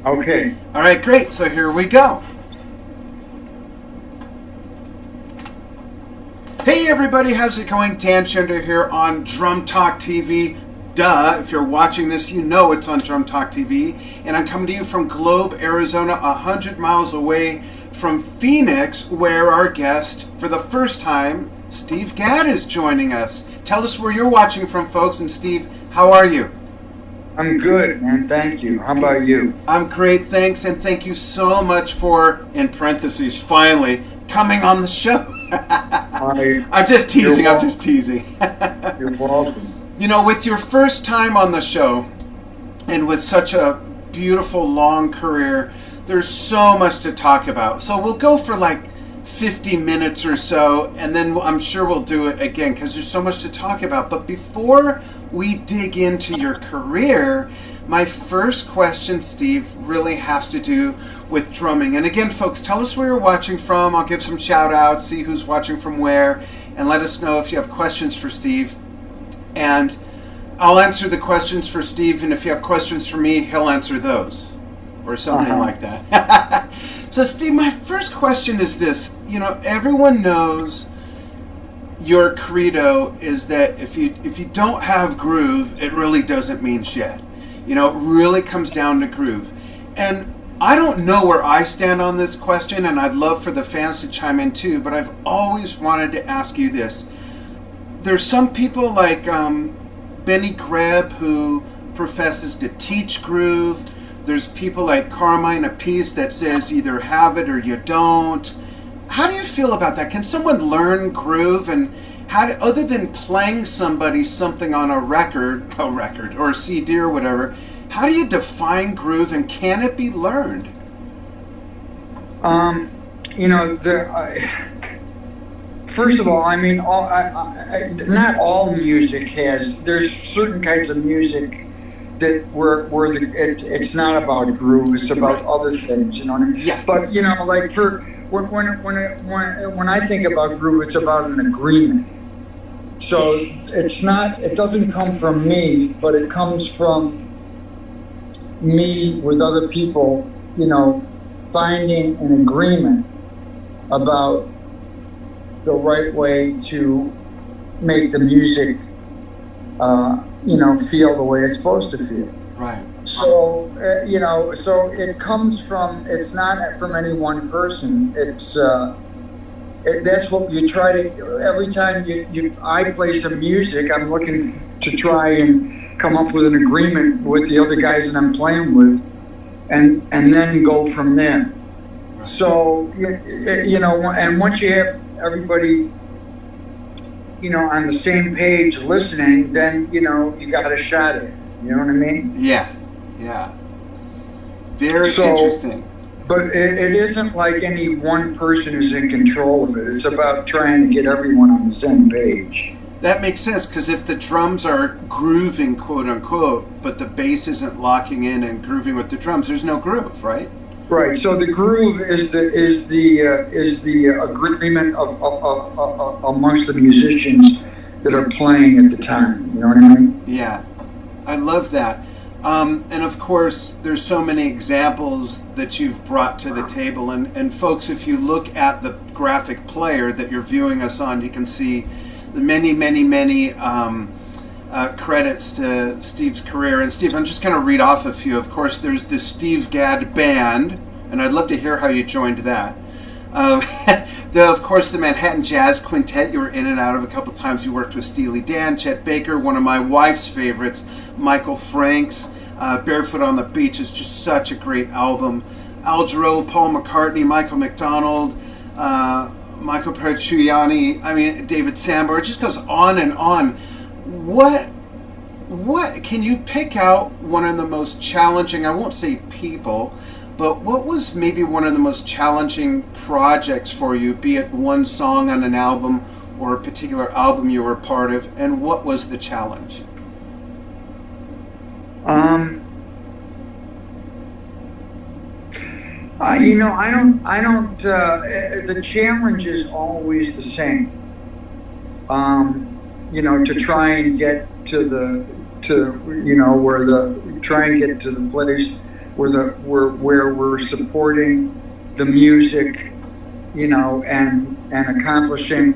Okay. All right, great. So here we go. Hey everybody, how's it going? Dan Shinder here on Drum Talk TV. Duh, if you're watching this, you know it's on Drum Talk TV. And I'm coming to you from Globe, Arizona, 100 miles away from Phoenix, where our guest, for the first time, Steve Gadd, is joining us. Tell us where you're watching from, folks. And Steve, how are you? I'm good, man. Thank you. How about you? I'm great, thanks. And thank you so much for, in parentheses, finally, coming on the show. I'm just teasing. You're welcome. You know, with your first time on the show, and with such a beautiful long career, there's so much to talk about. So we'll go for like 50 minutes or so, and then I'm sure we'll do it again because there's so much to talk about. But before we dig into your career, my first question, Steve, really has to do with drumming. And again, folks, tell us where you're watching from. I'll give some shout outs, see who's watching from where, and let us know if you have questions for Steve. And I'll answer the questions for Steve, and if you have questions for me, he'll answer those, or something like that. So, Steve, my first question is this. You know, everyone knows your credo is that if you don't have groove, it really doesn't mean shit. You know, it really comes down to groove. And I don't know where I stand on this question, and I'd love for the fans to chime in too, but I've always wanted to ask you this. There's some people like Benny Greb who professes to teach groove. There's people like Carmine Appice that says either have it or you don't. How do you feel about that? Can someone learn groove? And other than playing somebody something on a record or a CD or whatever, how do you define groove, and can it be learned? You know, first of all, I mean, not all music has. There's certain kinds of music that it's not about groove. It's about other things. You know what I mean? Yeah. But you know, like when I think about groove, it's about an agreement. So it doesn't come from me, but it comes from me with other people, you know, finding an agreement about the right way to make the music, you know, feel the way it's supposed to feel. Right. So, you know, so it comes from, it's not from any one person. That's what you try to, every time I play some music, I'm looking to try and come up with an agreement with the other guys that I'm playing with, and then go from there. So, you know, and once you have everybody, you know, on the same page listening, then, you know, you got a shot at it. You know what I mean? Yeah. Very interesting. But it isn't like any one person is in control of it. It's about trying to get everyone on the same page. That makes sense, because if the drums are grooving, quote unquote, but the bass isn't locking in and grooving with the drums, there's no groove, right? Right. So the groove is the agreement of amongst the musicians that are playing at the time. You know what I mean? Yeah, I love that. And of course, there's so many examples that you've brought to the table. And folks, if you look at the graphic player that you're viewing us on, you can see the many credits to Steve's career. And Steve, I'm just going to read off a few. Of course, there's the Steve Gadd Band, and I'd love to hear how you joined that. Of course, the Manhattan Jazz Quintet, you were in and out of a couple times. You worked with Steely Dan, Chet Baker, one of my wife's favorites, Michael Franks. Barefoot on the Beach is just such a great album. Al Jarreau, Paul McCartney, Michael McDonald, Michael Petrucciani, I mean, David Sambor. It just goes on and on. What can you pick out one of the most challenging, I won't say people, but what was maybe one of the most challenging projects for you, be it one song on an album or a particular album you were a part of, and what was the challenge? You know, I don't, the challenge is always the same. You know, to try and get to the place where we're supporting the music, you know, and accomplishing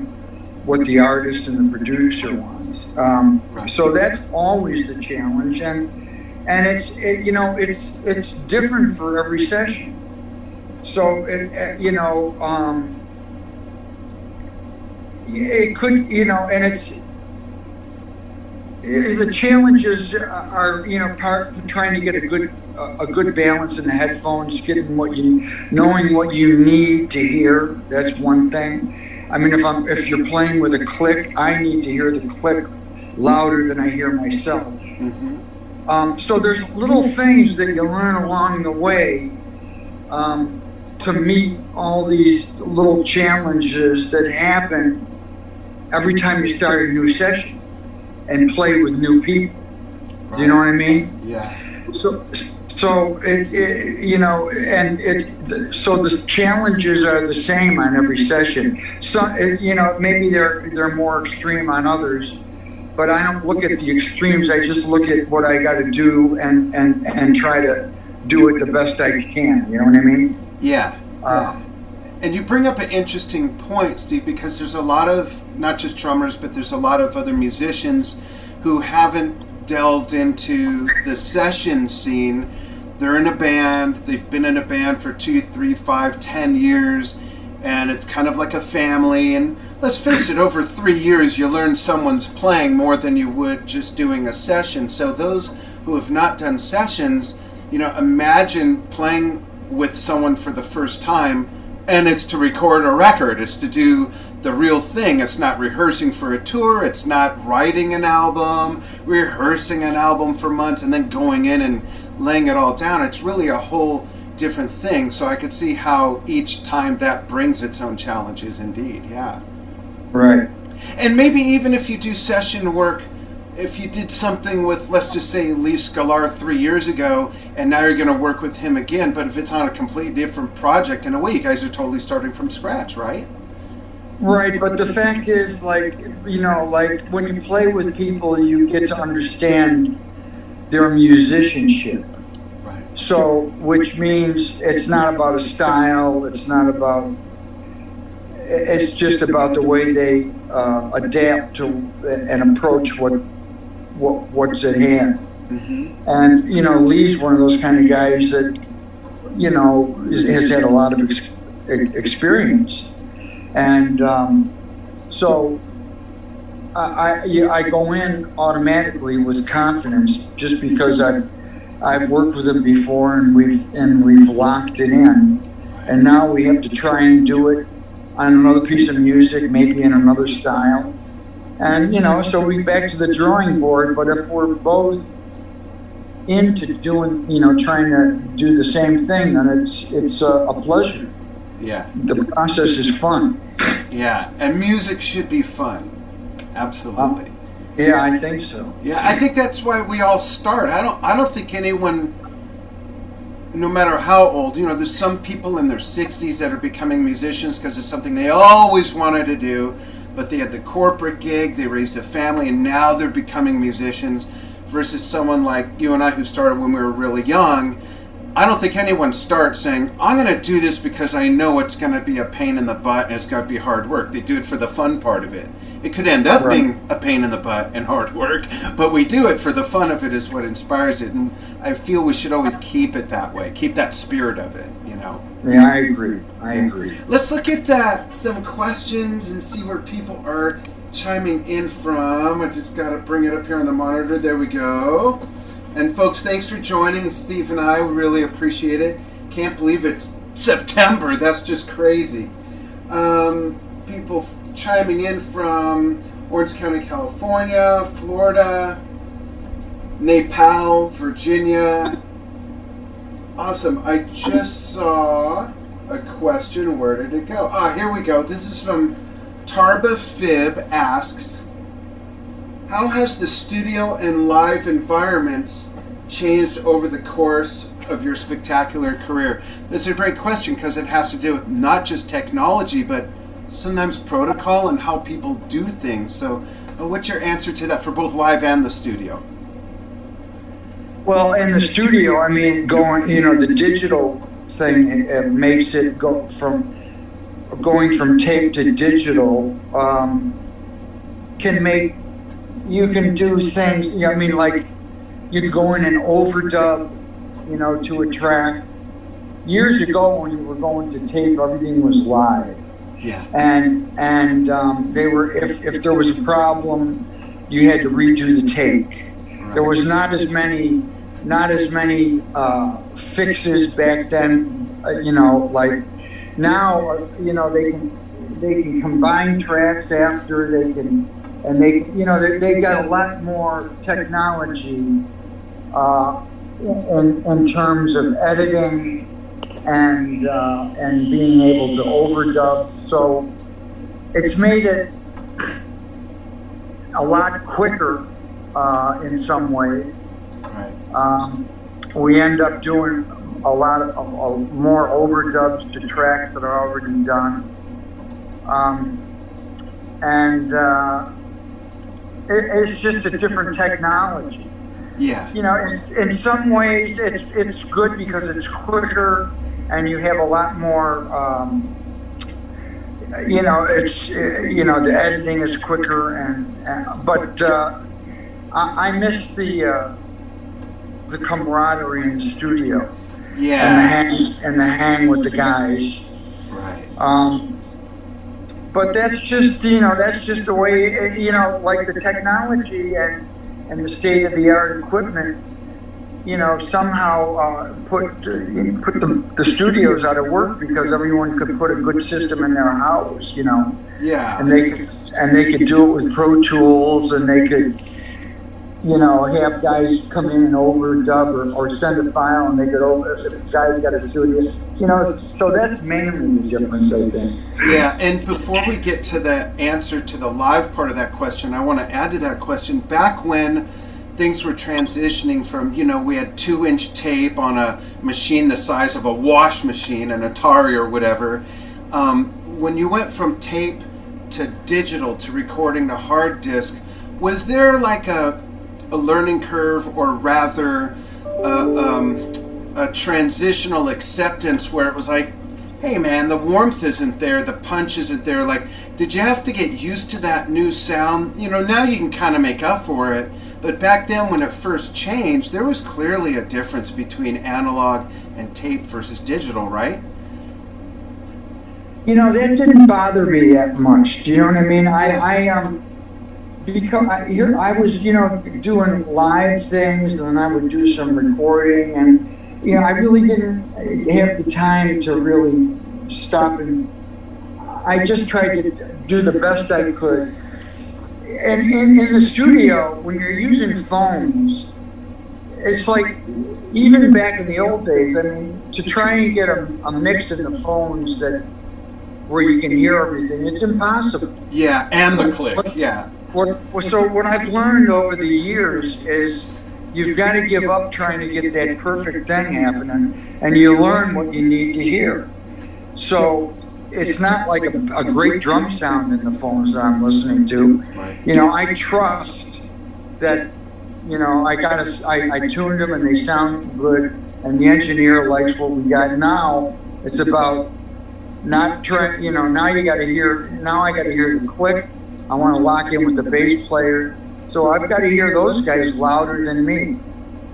what the artist and the producer wants. So that's always the challenge, and you know, it's different for every session. So you know, it could, you know, and the challenges are, you know, trying to get a good balance in the headphones, knowing what you need to hear. That's one thing. I mean, if you're playing with a click, I need to hear the click louder than I hear myself. So there's little things that you learn along the way to meet all these little challenges that happen every time you start a new session and play with new people. Right. You know what I mean? Yeah. So you know, so the challenges are the same on every session. So you know, maybe they're more extreme on others, but I don't look at the extremes. I just look at what I got to do and try to do it the best I can. You know what I mean? Yeah. And you bring up an interesting point, Steve, because there's a lot of, not just drummers, but there's a lot of other musicians who haven't delved into the session scene. They're in a band, they've been in a band for 2, 3, 5, 10 years, and it's kind of like a family. And let's face it, over 3 years, you learn someone's playing more than you would just doing a session. So those who have not done sessions, you know, imagine playing with someone for the first time, and it's to record a record. It's to do the real thing. It's not rehearsing for a tour. It's not writing an album, rehearsing an album for months, and then going in and laying it all down. It's really a whole different thing. So I could see how each time that brings its own challenges indeed. Yeah. Right. And maybe even if you do session work, if you did something with, let's just say, Lee Sklar 3 years ago, and now you're going to work with him again, but if it's on a completely different project, in a way, you guys are totally starting from scratch, right? Right, but the fact is, like, you know, like, when you play with people, you get to understand their musicianship. Right. So, which means it's not about a style, it's just about the way they adapt to and approach what's at hand. Mm-hmm. And, you know, Lee's one of those kind of guys that, you know, has had a lot of experience. And so I go in automatically with confidence just because I've worked with him before and we've locked it in. And now we have to try and do it on another piece of music, maybe in another style. And, you know, so we're back to the drawing board, but if we're both into doing, you know, trying to do the same thing, then it's a pleasure. Yeah. The process is fun. Yeah, and music should be fun. Absolutely. Yeah, I think so. Yeah, I think that's why we all start. I don't think anyone, no matter how old, you know, there's some people in their 60s that are becoming musicians because it's something they always wanted to do, but they had the corporate gig, they raised a family, and now they're becoming musicians, versus someone like you and I who started when we were really young. I don't think anyone starts saying, I'm going to do this because I know it's going to be a pain in the butt and it's going to be hard work. They do it for the fun part of it. It could end up being a pain in the butt and hard work, but we do it for the fun of it is what inspires it. And I feel we should always keep it that way, keep that spirit of it, you know. Yeah, I agree. Let's look at some questions and see where people are chiming in from. I just got to bring it up here on the monitor. There we go. And folks, thanks for joining Steve and I. We really appreciate it. Can't believe it's September. That's just crazy. People chiming in from Orange County, California, Florida, Nepal, Virginia. Awesome. I just saw a question. Where did it go? Here we go. This is from Tarba Fib asks, how has the studio and live environments changed over the course of your spectacular career? That's a great question because it has to do with not just technology, but sometimes protocol and how people do things. So what's your answer to that for both live and the studio? Well, in the studio, I mean, the digital thing makes it going from tape to digital, you can do things, I mean, like, you can go in and overdub, to a track. Years ago, when you were going to tape, everything was live. Yeah. And they were, if there was a problem, you had to redo the take. Right. There was not as many fixes back then, like now, they can combine tracks after, they got a lot more technology in terms of editing and being able to overdub. So it's made it a lot quicker in some ways. Right. We end up doing a lot of more overdubs to tracks that are already done. It's just a different technology. Yeah. In some ways it's good because it's quicker and you have a lot more, the editing is quicker but I miss the camaraderie in the studio. Yeah. And the hang with the guys. Right. But that's just the way, like the technology and the state-of-the-art equipment, somehow put the studios out of work because everyone could put a good system in their house, Yeah. and they could do it with Pro Tools, and they could, have guys come in and overdub or send a file, and they could if the guy's got a studio, so that's mainly the difference, I think. Yeah, and before we get to the answer to the live part of that question, I want to add to that question, back when things were transitioning from, we had 2-inch tape on a machine the size of a wash machine, an Atari or whatever, when you went from tape to digital to recording to hard disk, was there like a learning curve, or rather a transitional acceptance where it was like, hey man, the warmth isn't there, the punch isn't there? Like, did you have to get used to that new sound? Now you can kind of make up for it, but back then when it first changed, there was clearly a difference between analog and tape versus digital, right? That didn't bother me that much. Do you know what I mean? Because I was, doing live things, and then I would do some recording, and I really didn't have the time to really stop, and I just tried to do the best I could. And in the studio, when you're using phones, it's like, even back in the old days, I mean, to try and get a mix in the phones where you can hear everything, it's impossible. Yeah, and the click, yeah. So what I've learned over the years is you've got to give up trying to get that perfect thing happening, and you learn what you need to hear. So it's not like a great drum sound in the phones that I'm listening to. I trust that, I tuned them and they sound good, and the engineer likes what we got. Now it's about not trying, now I got to hear the click. I want to lock in with the bass player, so I've got to hear those guys louder than me.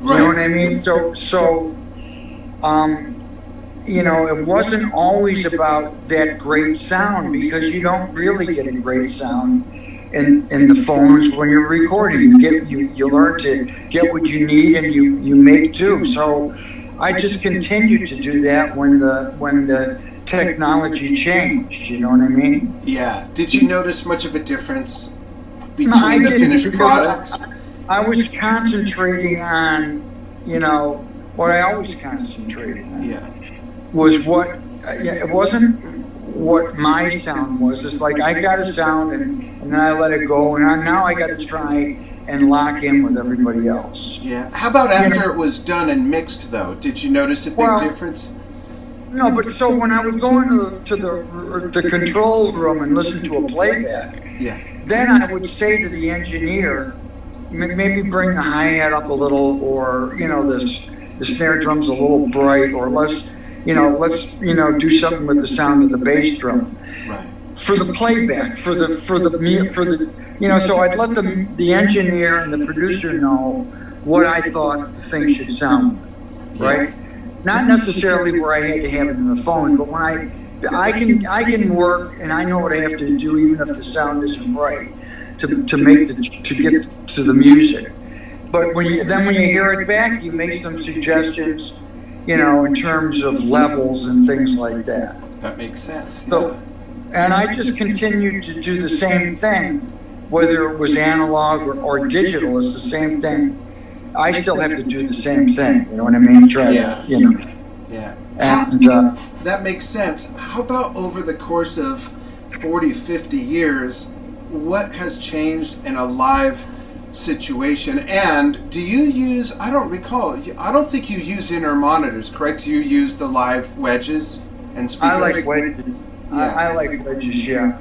You know what I mean? So, it wasn't always about that great sound, because you don't really get a great sound in the phones when you're recording. You learn to get what you need, and you make do. So I just continued to do that when the technology changed, you know what I mean? Yeah. Did you notice much of a difference between the finished products? I was concentrating on, what I always concentrated on. Yeah. Was it wasn't what my sound was. It's like, I got a sound and then I let it go, and now I got to try and lock in with everybody else. Yeah. How about after it was done and mixed, though? Did you notice a big difference? No, but so when I would go into the control room and listen to a playback, then I would say to the engineer, maybe bring the hi-hat up a little, or, the snare drum's a little bright, or let's do something with the sound of the bass drum. Right. For the playback, so I'd let the engineer and the producer know what I thought things should sound like, right? Not necessarily where I had to have it in the phone, but when I can work, and I know what I have to do, even if the sound isn't right, to get to the music. But when you hear it back, you make some suggestions, in terms of levels and things like that. That makes sense. Yeah. So, and I just continued to do the same thing, whether it was analog or digital. It's the same thing. I still have to do the same thing. You know what I mean? Yeah. And that makes sense. How about over the course of 40, 50 years, what has changed in a live situation? And do you use, I don't think you use inner monitors, correct? You use the live wedges and speakers? I like wedges. Yeah. I like wedges, yeah.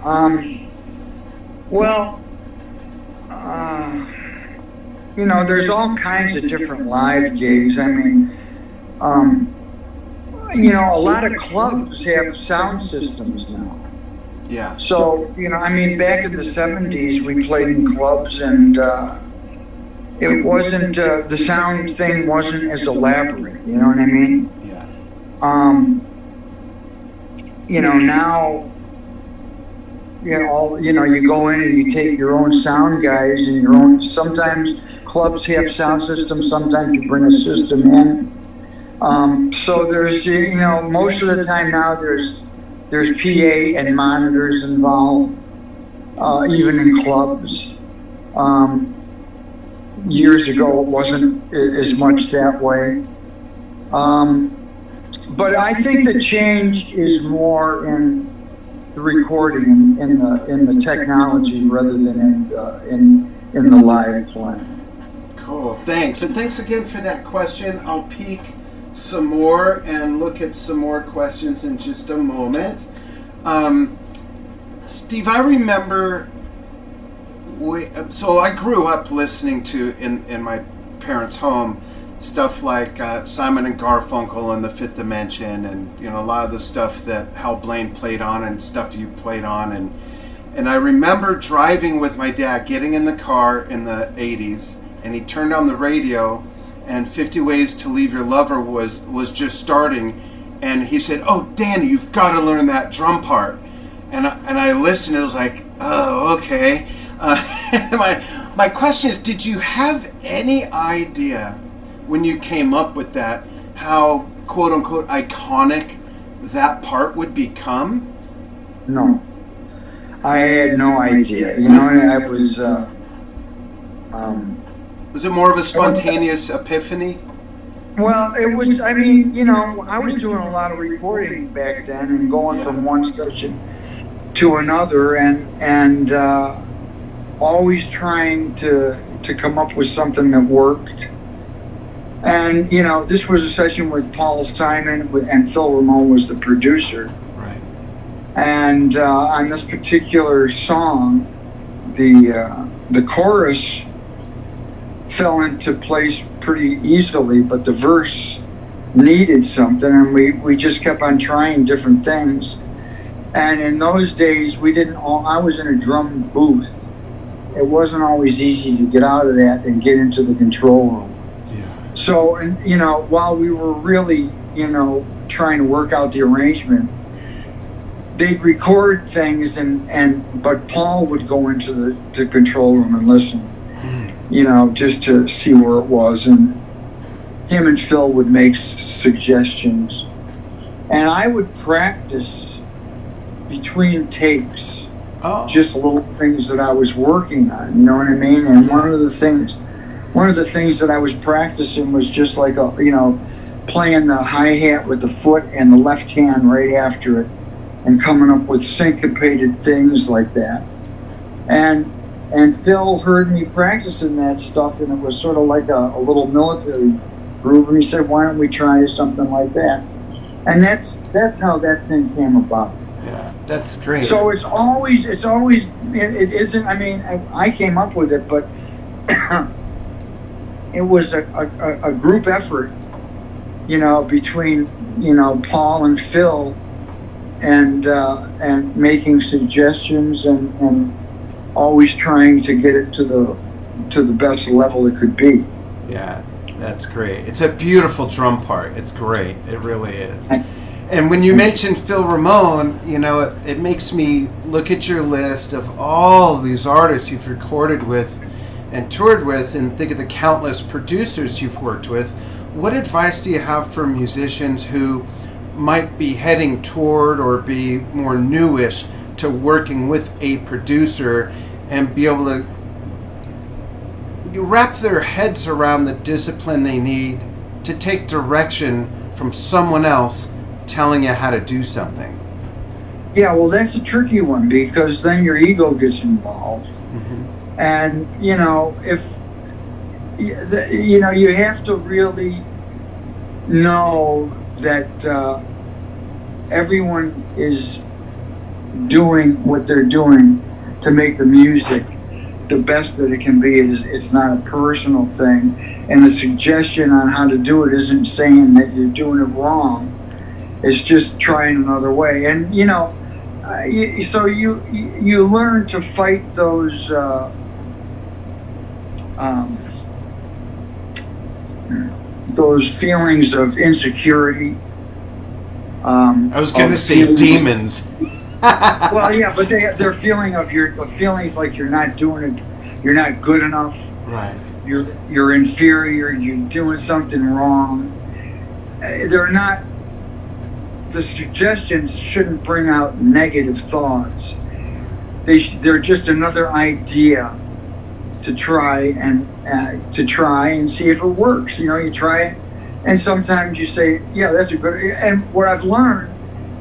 There's all kinds of different live gigs. I mean, a lot of clubs have sound systems now. Yeah. So, back in the 70s, we played in clubs, and it wasn't, the sound thing wasn't as elaborate, you know what I mean? Yeah. Now, you go in and you take your own sound guys and sometimes clubs have sound systems, sometimes you bring a system in. So there's, most of the time now there's PA and monitors involved, even in clubs. Years ago, it wasn't as much that way. But I think the change is more in the recording, in the technology, rather than in the live playing. Cool, thanks. And thanks again for that question. I'll peek some more and look at some more questions in just a moment. Steve, I remember, so I grew up listening to, in my parents' home, stuff like Simon and Garfunkel and the Fifth Dimension, and a lot of the stuff that Hal Blaine played on and stuff you played on, and I remember driving with my dad, getting in the car in the 80s, and he turned on the radio, and 50 Ways to Leave Your Lover was just starting, and he said, "Oh, Danny, you've got to learn that drum part," and I listened. It was like, oh, okay. My question is, did you have any idea when you came up with that how quote unquote iconic that part would become? No, I had no idea. I was. Was it more of a spontaneous epiphany? Well, it was. I was doing a lot of recording back then, and going from one station to another, and always trying to come up with something that worked. And this was a session with Paul Simon, and Phil Ramone was the producer. Right. And on this particular song, the chorus fell into place pretty easily, but the verse needed something, and we just kept on trying different things. And in those days, I was in a drum booth. It wasn't always easy to get out of that and get into the control room. So, and while we were really, trying to work out the arrangement, they'd record things, but Paul would go into the control room and listen, just to see where it was, and him and Phil would make suggestions, and I would practice between takes, just little things that I was working on, you know what I mean? And one of the things that I was practicing was just like playing the hi-hat with the foot and the left hand right after it, and coming up with syncopated things like that. And Phil heard me practicing that stuff, and it was sort of like a little military groove, and he said, "Why don't we try something like that?" And that's how that thing came about. Yeah, that's great. So it isn't, I came up with it, but it was a group effort, between, Paul and Phil, and making suggestions and always trying to get it to the best level it could be. Yeah, that's great. It's a beautiful drum part. It's great. It really is. And when you mentioned Phil Ramone, it makes me look at your list of all these artists you've recorded with and toured with, and think of the countless producers you've worked with. What advice do you have for musicians who might be heading toward or be more newish to working with a producer and be able to wrap their heads around the discipline they need to take direction from someone else telling you how to do something? Yeah, well, that's a tricky one, because then your ego gets involved. Mm-hmm. And, if, you have to really know that everyone is doing what they're doing to make the music the best that it can be. It's not a personal thing, and a suggestion on how to do it isn't saying that you're doing it wrong. It's just trying another way. And so you learn to fight those feelings of insecurity. I was going to say demons. Well, yeah, but they're feelings like you're not doing it, you're not good enough. Right. You're inferior. You're doing something wrong. They're not. The suggestions shouldn't bring out negative thoughts. They're just another idea to try and see if it works. You try it, and sometimes you say, "Yeah, that's a good." And what I've learned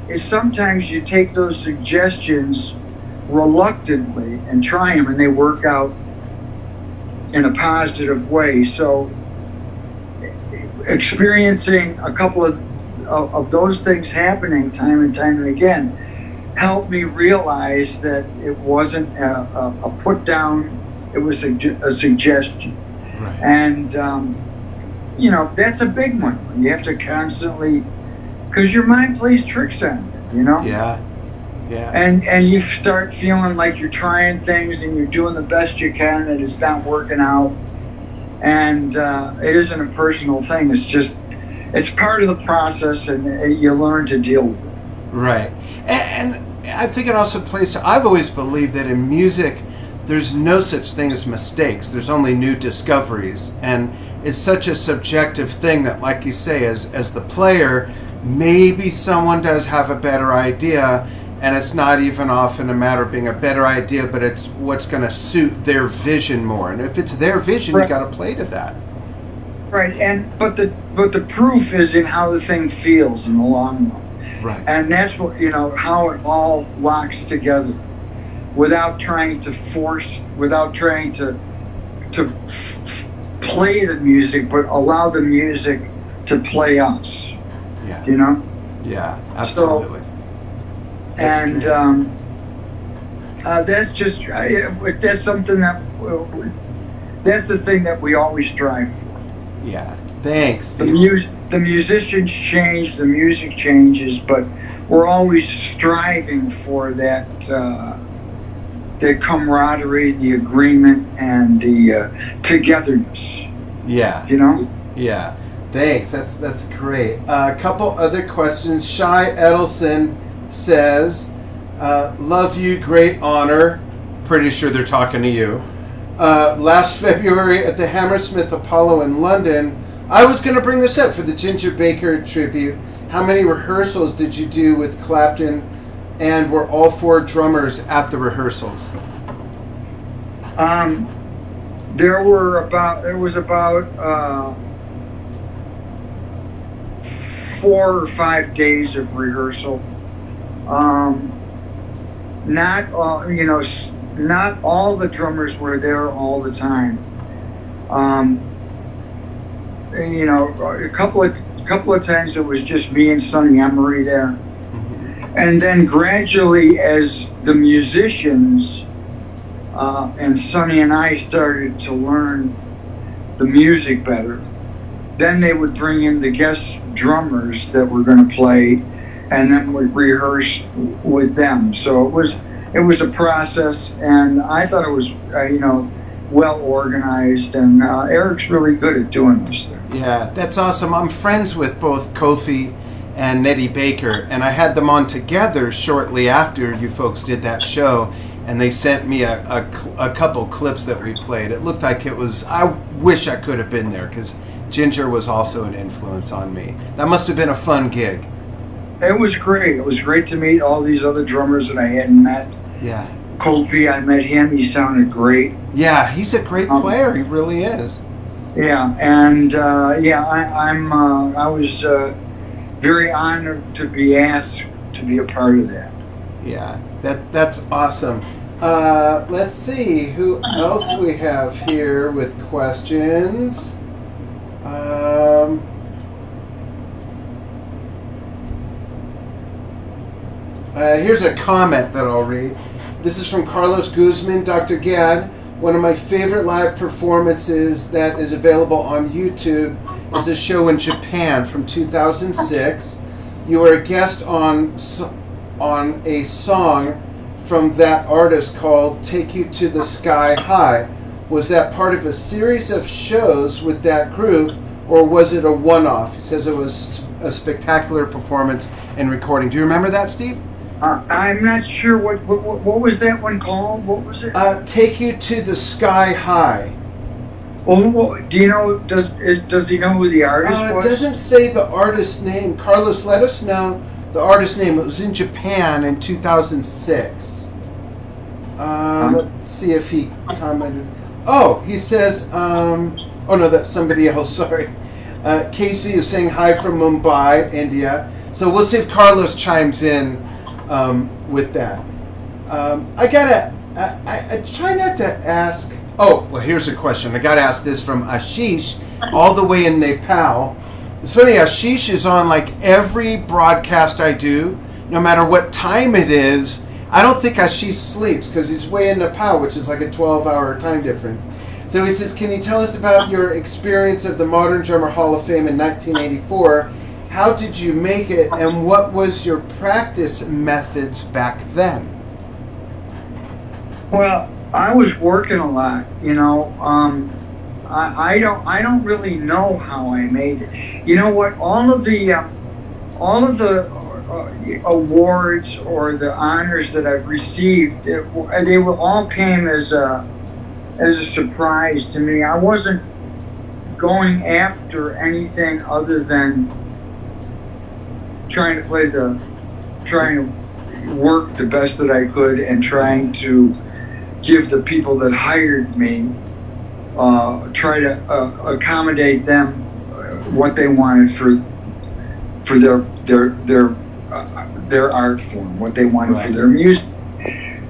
is sometimes you take those suggestions reluctantly and try them, and they work out in a positive way. So, experiencing a couple of those things happening time and time and again helped me realize that it wasn't a put down, it was a suggestion. Right. And that's a big one. You have to constantly, because your mind plays tricks on you, Yeah. And you start feeling like you're trying things and you're doing the best you can, and it's not working out. And it isn't a personal thing. It's part of the process, and you learn to deal with it. Right. And I think it also plays to, I've always believed that in music, there's no such thing as mistakes. There's only new discoveries. And it's such a subjective thing that, like you say, as the player, maybe someone does have a better idea, and it's not even often a matter of being a better idea, but it's what's going to suit their vision more. And if it's their vision, right, you got to play to that. Right. But the proof is in how the thing feels in the long run. Right. And that's what, how it all locks together without trying to play the music, but allow the music to play us. Yeah. Yeah, absolutely. And that's something that's the thing that we always strive for. Yeah, thanks. The musicians change, the music changes, but we're always striving for that the camaraderie, the agreement, and the togetherness. Yeah. Yeah. Thanks. That's great. A couple other questions. Shai Edelson says, "Love you, great honor." Pretty sure they're talking to you. Last February at the Hammersmith Apollo in London, I was going to bring this up for the Ginger Baker tribute. How many rehearsals did you do with Clapton, and were all four drummers at the rehearsals? There was about 4 or 5 days of rehearsal. Not all the drummers were there all the time. A couple of times it was just me and Sonny Emery there. Mm-hmm. And then gradually, as the musicians and Sonny and I started to learn the music better. Then they would bring in the guest drummers that were going to play, and then we'd rehearse with them. So it was a process, and I thought it was, well organized, and Eric's really good at doing those things. Yeah, that's awesome. I'm friends with both Kofi and Nettie Baker, and I had them on together shortly after you folks did that show, and they sent me a couple clips that we played. It looked like it was, I wish I could have been there, because Ginger was also an influence on me. That must have been a fun gig. It was great. It was great to meet all these other drummers that I hadn't met. Yeah. Kofi, I met him. He sounded great. Yeah, he's a great player. He really is. Yeah, and I was very honored to be asked to be a part of that. Yeah, that's awesome. Let's see who else we have here with questions. Here's a comment that I'll read. This is from Carlos Guzman. Dr. Gadd, one of my favorite live performances that is available on YouTube is a show in Japan from 2006. You were a guest on a song from that artist called Take You to the Sky High. Was that part of a series of shows with that group, or was it a one-off? He says it was a spectacular performance and recording. Do you remember that, Steve? I'm not sure what was that one called? What was it? Take You to the Sky High. Well, do you know? Does he know who the artist was? It doesn't say the artist name. Carlos, let us know the artist name. It was in Japan in 2006. Let's see if he commented. Oh, he says. Oh no, that's somebody else. Sorry. Casey is saying hi from Mumbai, India. So we'll see if Carlos chimes in with that. I try not to ask. Oh, well, here's a question. I got to ask this from Ashish, all the way in Nepal. It's funny, Ashish is on like every broadcast I do, no matter what time it is. I don't think Ashish sleeps because he's way in Nepal, which is like a 12-hour time difference. So he says, can you tell us about your experience of the Modern Drummer Hall of Fame in 1984? How did you make it, and what was your practice methods back then? Well, I was working a lot, I don't really know how I made it. You know what? All of the awards or the honors that I've received, they were all came as a surprise to me. I wasn't going after anything other than trying to work the best that I could and trying to give the people that hired me, try to accommodate them what they wanted for their art form, what they wanted for their music.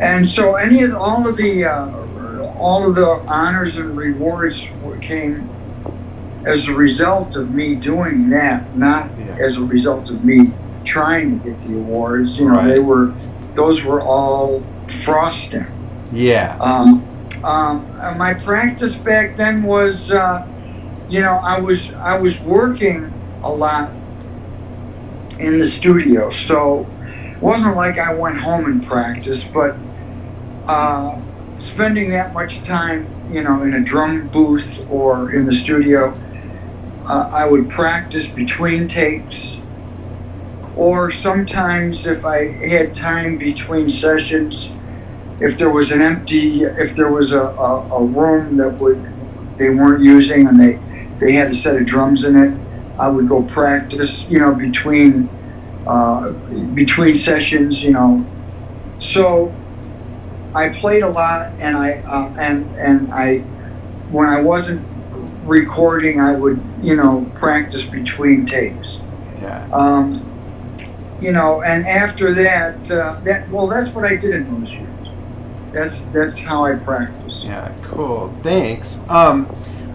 And so all of the honors and rewards came as a result of me doing that, not as a result of me trying to get the awards. Those were all frosting. Yeah. My practice back then was, I was working a lot in the studio, so it wasn't like I went home and practiced, but spending that much time, in a drum booth or in the studio, I would practice between takes, or sometimes if I had time between sessions, if there was a room that they weren't using and they had a set of drums in it, I would go practice, between sessions, So I played a lot, and I when I wasn't recording, I would, practice between takes. Yeah. And after that, that's what I did in those years. That's how I practice. Yeah, cool. Thanks.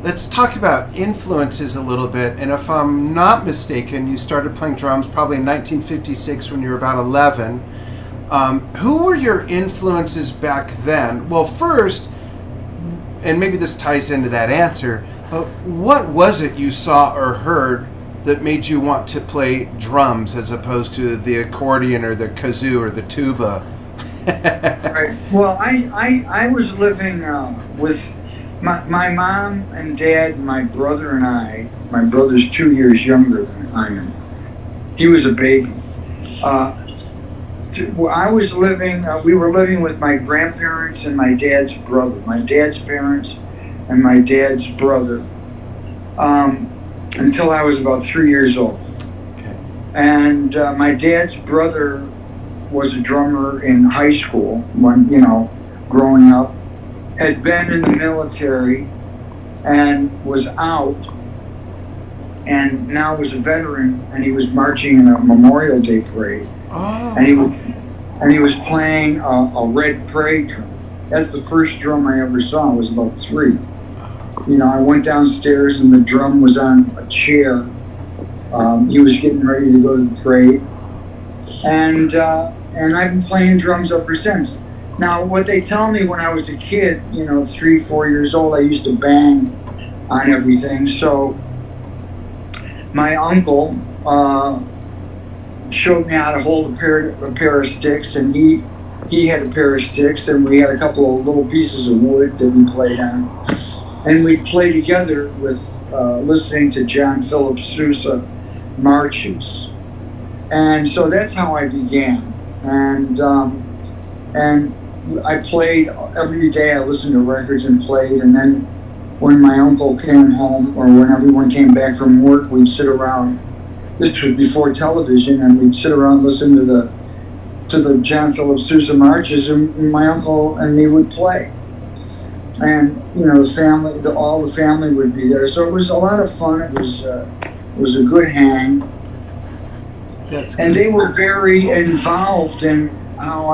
Let's talk about influences a little bit. And if I'm not mistaken, you started playing drums probably in 1956 when you were about 11. Who were your influences back then? Well, first, and maybe this ties into that answer, What was it you saw or heard that made you want to play drums as opposed to the accordion or the kazoo or the tuba? Right. Well, I was living with my mom and dad, my brother and I. My brother's 2 years younger than I am. He was a baby. I was living. We were living with my grandparents and my dad's brother. My dad's parents and my dad's brother. Until I was about 3 years old. Okay. And my dad's brother was a drummer in high school when, growing up, had been in the military and was out, and now was a veteran, and he was marching in a Memorial Day parade. Oh. And he was playing a red parade drum. That's the first drum I ever saw. I was about 3. I went downstairs and the drum was on a chair. He was getting ready to go to the parade. And I've been playing drums ever since. Now, what they tell me when I was a kid, 3, 4 years old, I used to bang on everything. So my uncle showed me how to hold a pair of sticks, and he had a pair of sticks, and we had a couple of little pieces of wood that we played on. And we'd play together with listening to John Philip Sousa marches. And so that's how I began. And I played every day. I listened to records and played. And then when my uncle came home, or when everyone came back from work, we'd sit around. This was before television, and we'd sit around listening to the John Philip Sousa marches, and my uncle and me would play. And the family, all the family would be there. So it was a lot of fun. It was a good hang. That's and they were very involved in how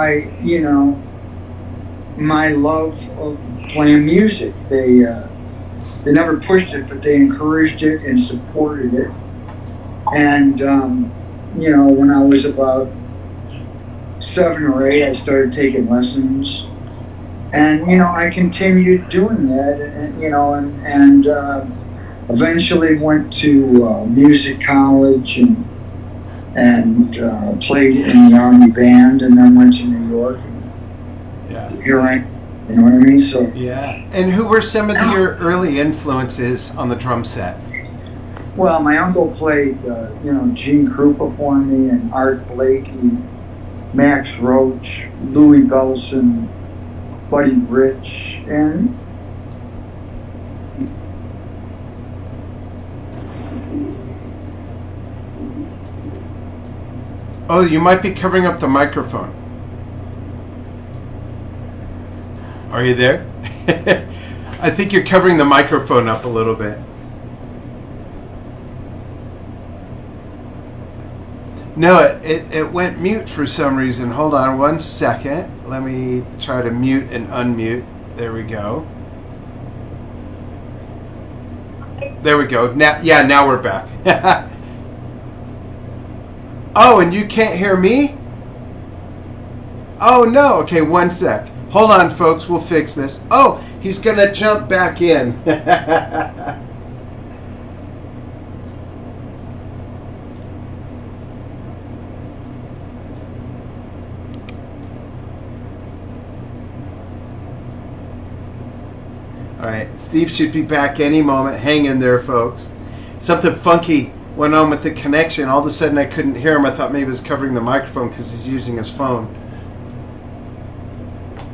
my love of playing music. They never pushed it, but they encouraged it and supported it. And when I was about 7 or 8, I started taking lessons. And I continued doing that, and eventually went to music college and played in the Army band, and then went to New York. Yeah. Here I am. You know what I mean? So. Yeah. And who were some of your early influences on the drum set? Well, my uncle played, Gene Krupa for me, and Art Blakey, Max Roach, Louis Bellson, Buddy Rich, and oh, you might be covering up the microphone. Are you there? I think you're covering the microphone up a little bit. No, it went mute for some reason. Hold on 1 second. Let me try to mute and unmute. There we go. There we go. Now we're back. Oh, and you can't hear me? Oh, no. Okay, 1 sec. Hold on, folks. We'll fix this. Oh, he's going to jump back in. All right, Steve should be back any moment. Hang in there, folks. Something funky went on with the connection. All of a sudden, I couldn't hear him. I thought maybe he was covering the microphone because he's using his phone.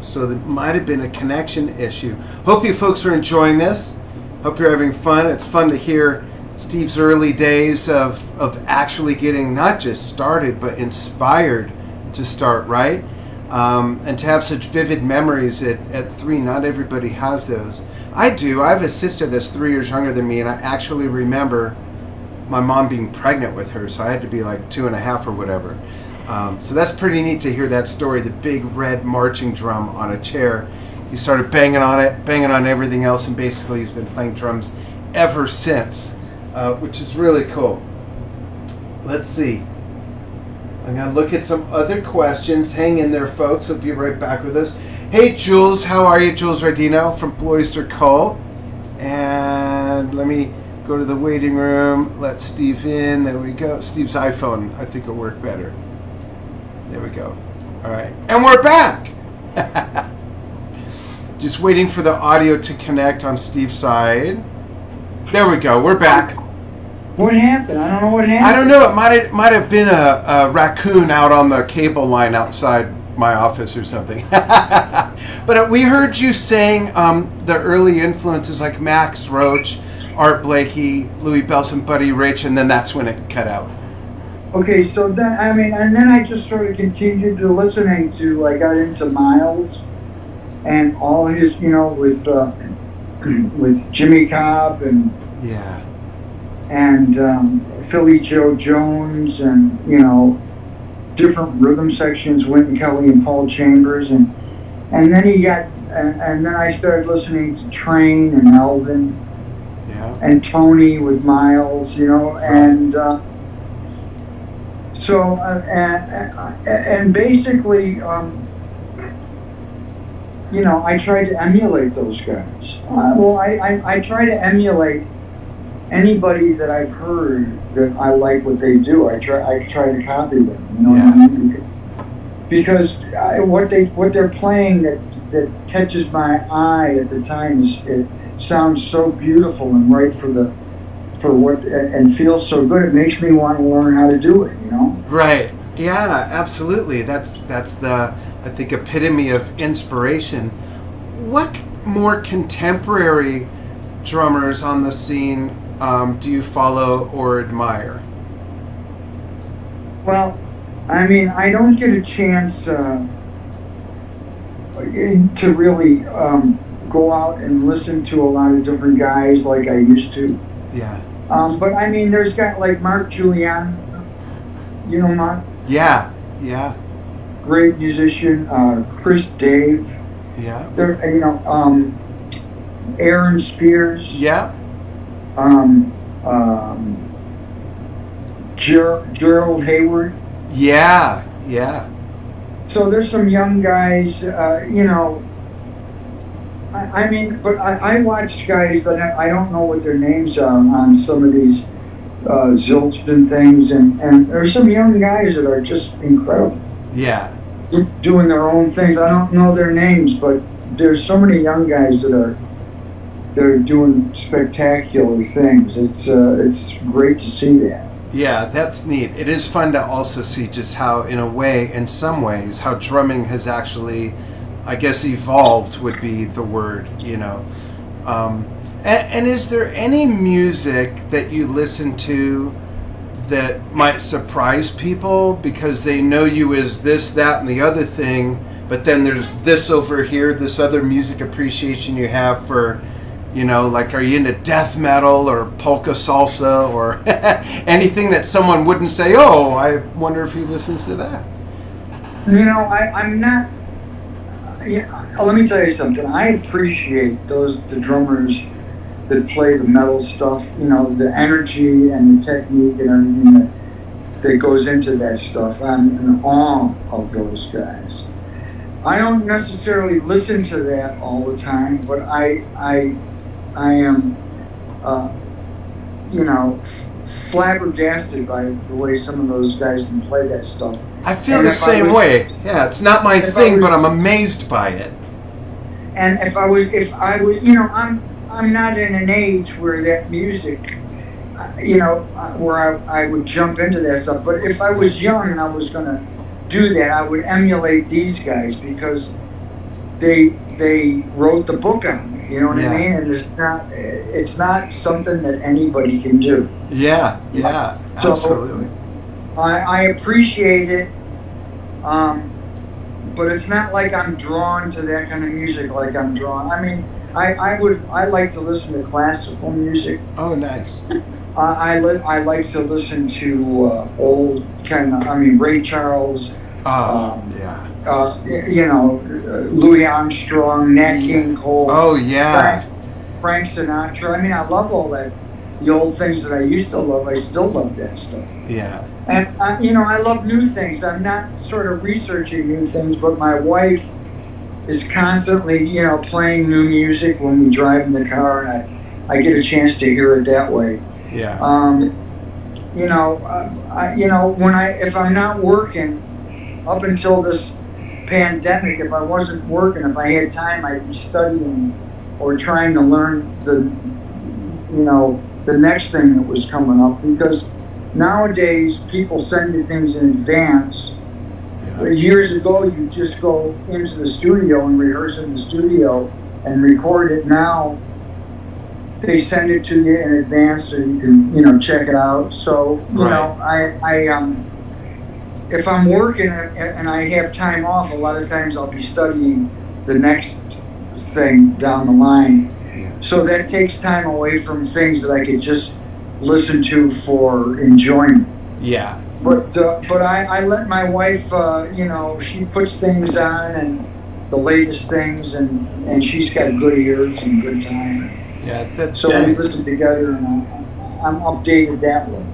So there might have been a connection issue. Hope you folks are enjoying this. Hope you're having fun. It's fun to hear Steve's early days of actually getting not just started, but inspired to start, right? And to have such vivid memories at 3. Not everybody has those. I do. I have a sister that's 3 years younger than me, and I actually remember my mom being pregnant with her, so I had to be like 2.5 or whatever. So that's pretty neat to hear that story, the big red marching drum on a chair. He started banging on it, banging on everything else, and basically he's been playing drums ever since, which is really cool. Let's see. I'm going to look at some other questions. Hang in there, folks. I'll be right back with us. Hey, Jules. How are you? Jules Radino from Bloister Cole. And And let me go to the waiting room. Let Steve in. There we go. Steve's iPhone, I think, will work better. There we go. All right. And we're back. Just waiting for the audio to connect on Steve's side. There we go. We're back. What happened? I don't know what happened. I don't know. It might have been a raccoon out on the cable line outside my office or something. But we heard you saying the early influences like Max Roach, Art Blakey, Louis Bellson, Buddy Rich, and then that's when it cut out. Okay, so then and then I just sort of continued to listening to. I got into Miles and all his, with Jimmy Cobb and Philly Joe Jones and different rhythm sections, Wynton Kelly and Paul Chambers, and then and then I started listening to Train and Elvin and Tony with Miles, and so and basically I tried to emulate those guys. I try to emulate anybody that I've heard that I like what they do. I try to copy them. What I mean? Because what they're playing that catches my eye at the time it sounds so beautiful and right for what and feels so good. It makes me want to learn how to do it. Right. Yeah. Absolutely. That's the, I think, epitome of inspiration. What more contemporary drummers on the scene do you follow or admire? Well, I don't get a chance to really go out and listen to a lot of different guys like I used to. Yeah. But there's got like Mark Julian. You know Mark? Yeah. Great musician. Chris Dave. Yeah. There, Aaron Spears. Yeah. Gerald Hayward. Yeah. So there's some young guys, but I watched guys that I don't know what their names are on some of these Zilton things, and there's some young guys that are just incredible. Yeah. Doing their own things. I don't know their names, but there's so many young guys they're doing spectacular things. It's great to see that. Yeah, that's neat. It is fun to also see just how, in some ways, how drumming has actually, I guess, evolved would be the word, And is there any music that you listen to that might surprise people because they know you as this, that, and the other thing, but then there's this over here, this other music appreciation you have for, like, are you into death metal or polka salsa or anything that someone wouldn't say, oh, I wonder if he listens to that? I'm not. Let me tell you something. I appreciate the drummers that play the metal stuff. The energy and the technique and everything that goes into that stuff. I'm in awe of those guys. I don't necessarily listen to that all the time, but I am, flabbergasted by the way some of those guys can play that stuff. I feel the same way. Yeah, it's not my thing, but I'm amazed by it. And if I was, I'm not in an age where that music, where I would jump into that stuff. But if I was young and I was going to do that, I would emulate these guys because they wrote the book on me. You know what I mean? And it's not something that anybody can do. Yeah, absolutely. So I appreciate it, but it's not like I'm drawn to that kind of music like I'm drawn. I like to listen to classical music. Oh, nice. I like to listen to old kind of, Ray Charles. Louis Armstrong, Nat King Cole. Oh, yeah. Frank Sinatra. I love all that. The old things that I used to love, I still love that stuff. Yeah. And, I love new things. I'm not sort of researching new things, but my wife is constantly, playing new music when we drive in the car. And I get a chance to hear it that way. Yeah. If I'm not working, up until this pandemic, if I wasn't working, if I had time, I'd be studying or trying to learn the next thing that was coming up, because nowadays people send you things in advance. Yeah. Years ago, you just go into the studio and rehearse in the studio and record it. Now they send it to you in advance so you can, check it out. So, if I'm working and I have time off, a lot of times I'll be studying the next thing down the line. Yeah. So that takes time away from things that I could just listen to for enjoyment. Yeah. But I let my wife, she puts things on and the latest things, and she's got good ears and good time. Yeah, so we listen together, and I'm updated that way.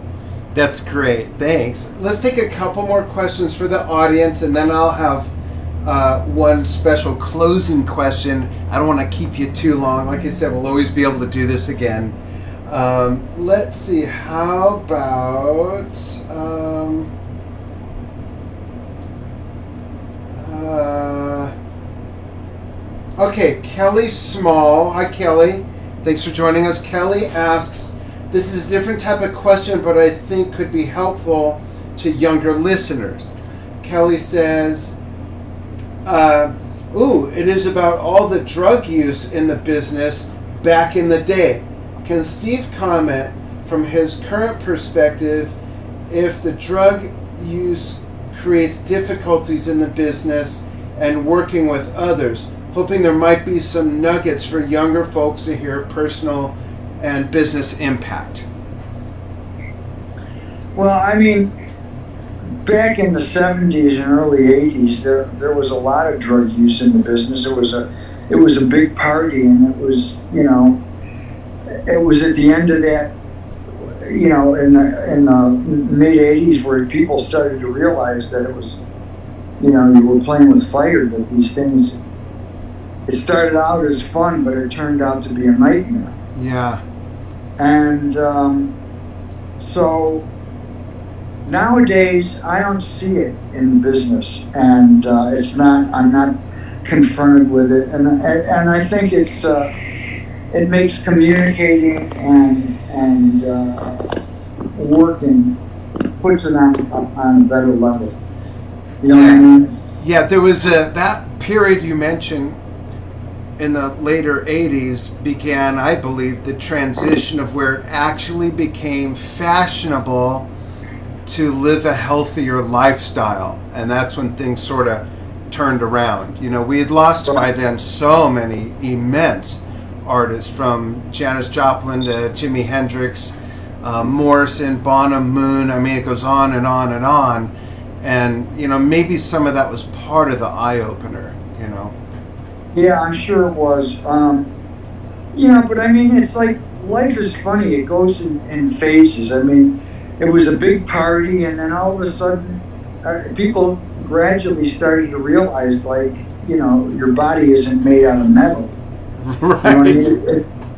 That's great. Thanks. Let's take a couple more questions for the audience, and then I'll have one special closing question. I don't want to keep you too long. Like I said, we'll always be able to do this again. Let's see. How about okay, Kelly Small. Hi, Kelly. Thanks for joining us. Kelly asks, this is a different type of question, but I think could be helpful to younger listeners. Kelly says, it is about all the drug use in the business back in the day. Can Steve comment from his current perspective if the drug use creates difficulties in the business and working with others? Hoping there might be some nuggets for younger folks to hear personal and business impact. Well, I mean, back in the 70s and early 80s, there was a lot of drug use in the business. It was a big party, and it was it was at the end of that, in the mid 80s, where people started to realize that it was, you were playing with fire. That these things, it started out as fun, but it turned out to be a nightmare. Yeah. And so nowadays, I don't see it in the business, and I'm not confronted with it, and I think it makes communicating and working, puts it on a better level. You know what I mean? Yeah, there was that period you mentioned in the later 80s began, I believe, the transition of where it actually became fashionable to live a healthier lifestyle, and that's when things sort of turned around. We had lost by then so many immense artists, from Janis Joplin to Jimi Hendrix, Morrison, Bonham, Moon. I mean, it goes on and on and on, and maybe some of that was part of the eye-opener. Yeah, I'm sure it was. But I mean, it's like life is funny. It goes in phases. I mean, it was a big party, and then all of a sudden, people gradually started to realize, like, your body isn't made out of metal. Right. I mean?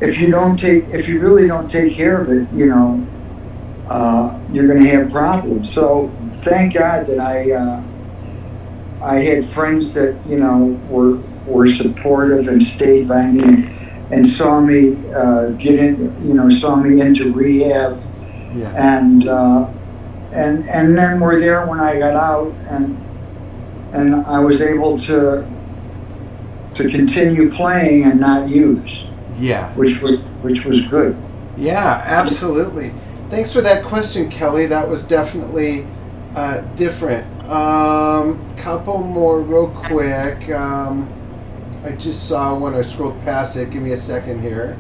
If you really don't take care of it, you're going to have problems. So thank God that I had friends that were supportive and stayed by me and saw me saw me into rehab. Yeah. And then were there when I got out, and I was able to continue playing and not use. Yeah. Which was good. Yeah, absolutely. Thanks for that question, Kelly. That was definitely different. Couple more real quick. I just saw one. I scrolled past it. Give me a second here.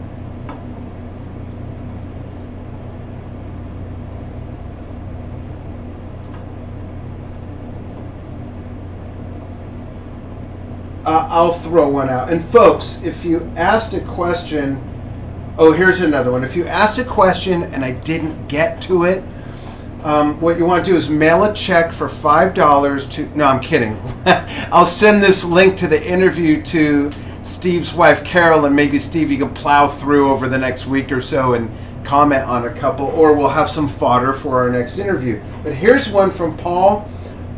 I'll throw one out. And folks, if you asked a question, here's another one. If you asked a question and I didn't get to it, what you want to do is mail a check for $5 to... No, I'm kidding. I'll send this link to the interview to Steve's wife, Carol, and maybe Steve, you can plow through over the next week or so and comment on a couple, or we'll have some fodder for our next interview. But here's one from Paul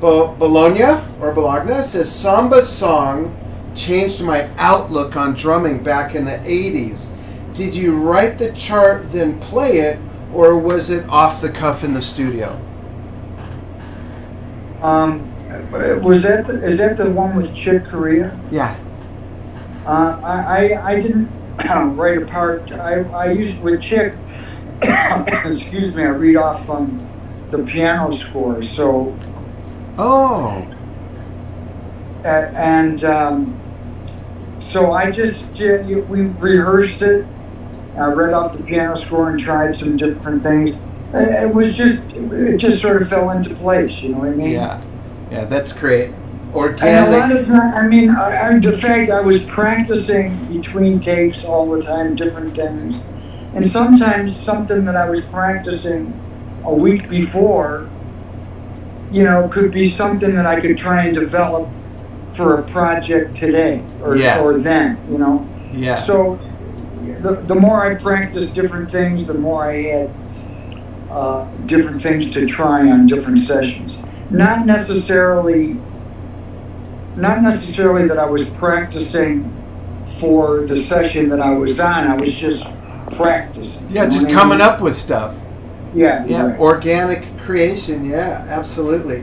Bologna. It says, Samba song changed my outlook on drumming back in the 80s. Did you write the chart, then play it, or was it off the cuff in the studio? Is that the one with Chick Corea? Yeah. I didn't write a part. I used with Chick. Excuse me. I read off from the piano score. So. Oh. So I just we rehearsed it. I read off the piano score and tried some different things. It just sort of fell into place. You know what I mean? Yeah. Yeah, that's great. Organic. And a lot of times, the fact I was practicing between takes all the time, different things, and sometimes something that I was practicing a week before, could be something that I could try and develop for a project today or then, Yeah. So the more I practiced different things, the more I had different things to try on different sessions. Not necessarily that I was practicing for the session that I was on. I was just practicing. Yeah, just coming up with stuff. Yeah. Yeah, right. Organic creation. Yeah, absolutely.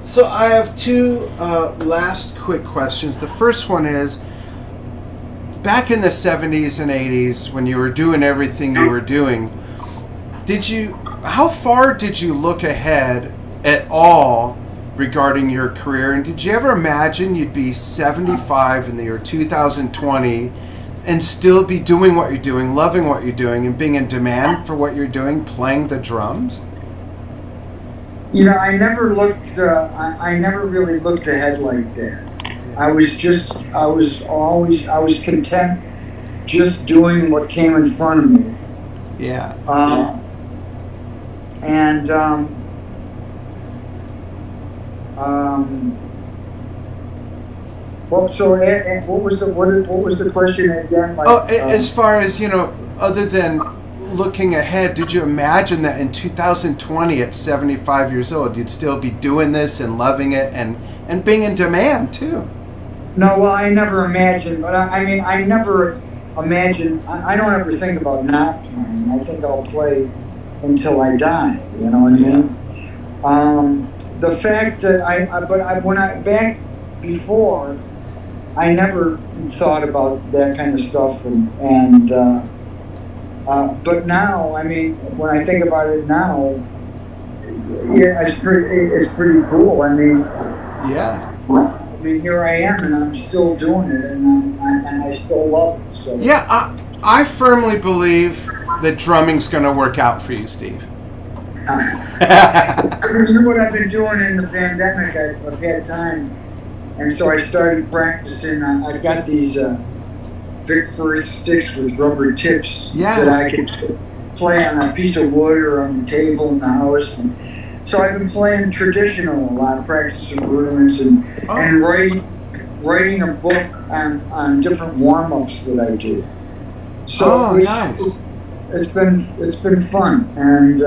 So I have two last quick questions. The first one is, back in the 70s and 80s, when you were doing everything you were doing, how far did you look ahead at all regarding your career, and did you ever imagine you'd be 75 in the year 2020 and still be doing what you're doing, loving what you're doing, and being in demand for what you're doing, playing the drums? I never really looked ahead like that. I was content just doing what came in front of me. Yeah. What was the question again? As far as, other than looking ahead, did you imagine that in 2020 at 75 years old you'd still be doing this and loving it and being in demand too? No, well, I never imagined, but I never imagined. I don't ever think about not playing. I think I'll play until I die. You know what I mean? The fact that back before, I never thought about that kind of stuff, but now, when I think about it now, yeah, it's pretty cool. Yeah. Here I am, and I'm still doing it, and I still love it. So. Yeah, I firmly believe that drumming's going to work out for you, Steve. What I've been doing in the pandemic, I've had time, and so I started practicing. I've got these Vic Firth sticks with rubber tips that I can play on a piece of wood or on the table in the house. So I've been playing traditional a lot, practicing rudiments and writing a book on different warm-ups that I do. So nice. It's been fun, and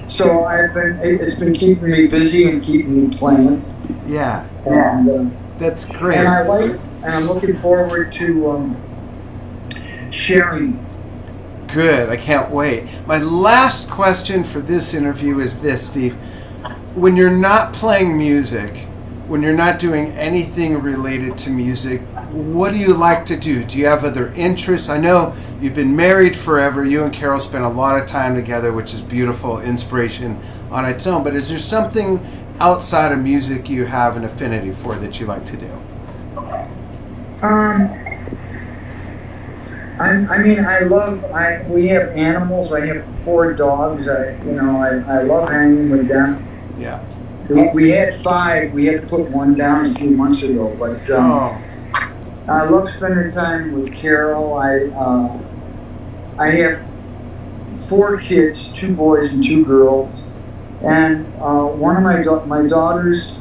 so it's been keeping me busy and keeping me playing. Yeah. And that's great. And I'm looking forward to sharing. Good. I can't wait. My last question for this interview is this, Steve. When you're not playing music, when you're not doing anything related to music, what do you like to do? Do you have other interests? I know you've been married forever. You and Carol spent a lot of time together, which is beautiful, inspiration on its own. But is there something outside of music you have an affinity for that you like to do? We have animals. I have 4 dogs. I love hanging with them. Yeah. We had 5. We had to put one down a few months ago, but I love spending time with Carol. I have 4 kids, 2 boys and 2 girls, and one of my daughters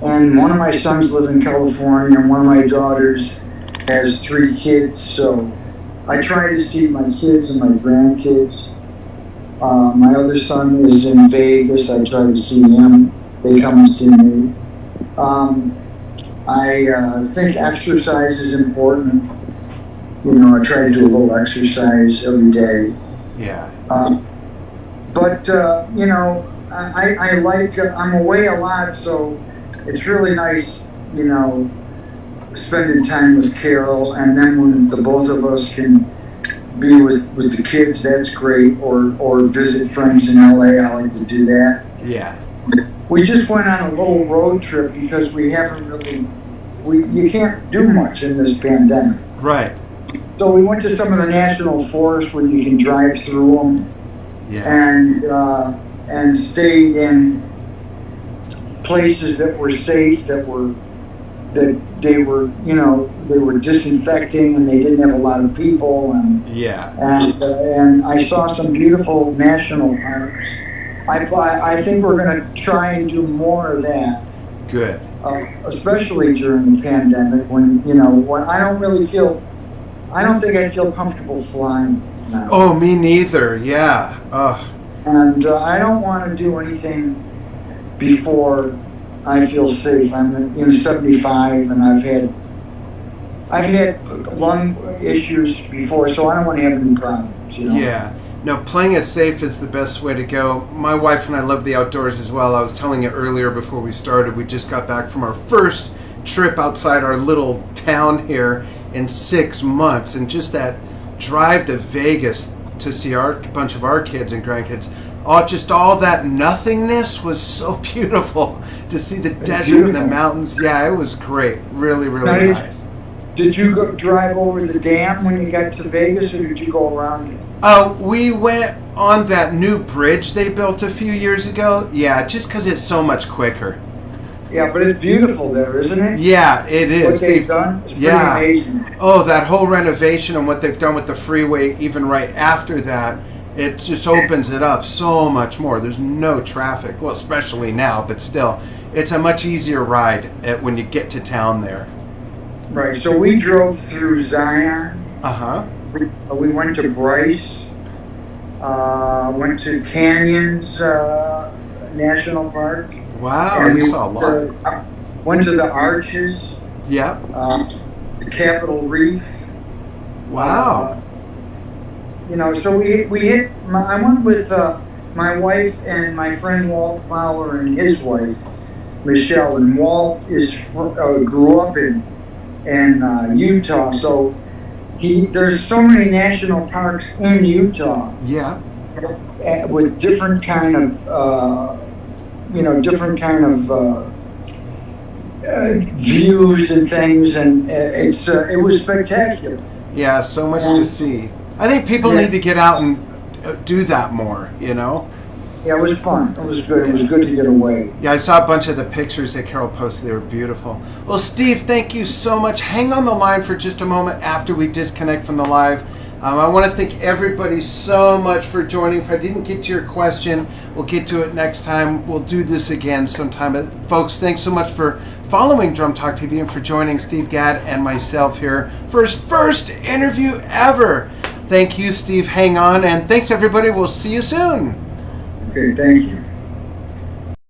and one of my sons live in California, and one of my daughters has 3 kids. So I try to see my kids and my grandkids. My other son is in Vegas. I try to see him. They come and see me. I think exercise is important. You know, I try to do a little exercise every day. Yeah. But you know, I like, I'm away a lot, so it's really nice, you know, spending time with Carol, and then when the both of us can be with the kids, that's great, or visit friends in LA, I like to do that. Yeah. We just went on a little road trip because we haven't really, you can't do much in this pandemic. Right. So we went to some of the national forests where you can drive through them. Yeah. And stayed in places that were safe, that they were, you know, they were disinfecting, and they didn't have a lot of people, and yeah. And I saw some beautiful national parks. I think we're going to try and do more of that. Good. Especially during the pandemic, when, you know, when I don't think I feel comfortable flying now. Oh, me neither. Yeah. Ugh. And I don't want to do anything before I feel safe. I'm 75, and I've had lung issues before, so I don't want to have any problems. You know? Yeah. No, playing it safe is the best way to go. My wife and I love the outdoors as well. I was telling you earlier before we started, we just got back from our first trip outside our little town here in 6 months, and just that drive to Vegas to see a bunch of our kids and grandkids, all that nothingness was so beautiful. To see the desert and the mountains, yeah, it was great. Really, really nice. Did you drive over the dam when you got to Vegas, or did you go around it? We went on that new bridge they built a few years ago. Yeah, just because it's so much quicker. Yeah, but it's beautiful there, isn't it? Yeah, it is. What they've done is pretty amazing. Oh, that whole renovation and what they've done with the freeway, even right after that, it just opens it up so much more. There's no traffic, well, especially now, but still, it's a much easier ride when you get to town there. Right, so we drove through Zion. Uh-huh. We went to Bryce, went to Canyons National Park. Wow, and you saw a lot. Went to the Arches. Yeah. The Capitol Reef. Wow. You know, so we hit. I went with my wife and my friend Walt Fowler and his wife Michelle. And Walt grew up in Utah, so there's so many national parks in Utah. Yeah. With different kind of. Views and things, and it was spectacular. Yeah, so much to see. I think people need to get out and do that more, you know? Yeah, it was fun. It was good. It was good to get away. Yeah, I saw a bunch of the pictures that Carol posted. They were beautiful. Well, Steve, thank you so much. Hang on the line for just a moment after we disconnect from the live. I want to thank everybody so much for joining. If I didn't get to your question, we'll get to it next time. We'll do this again sometime. But folks, thanks so much for following Drum Talk TV and for joining Steve Gadd and myself here for his first interview ever. Thank you, Steve. Hang on. And thanks, everybody. We'll see you soon. Okay, thank you.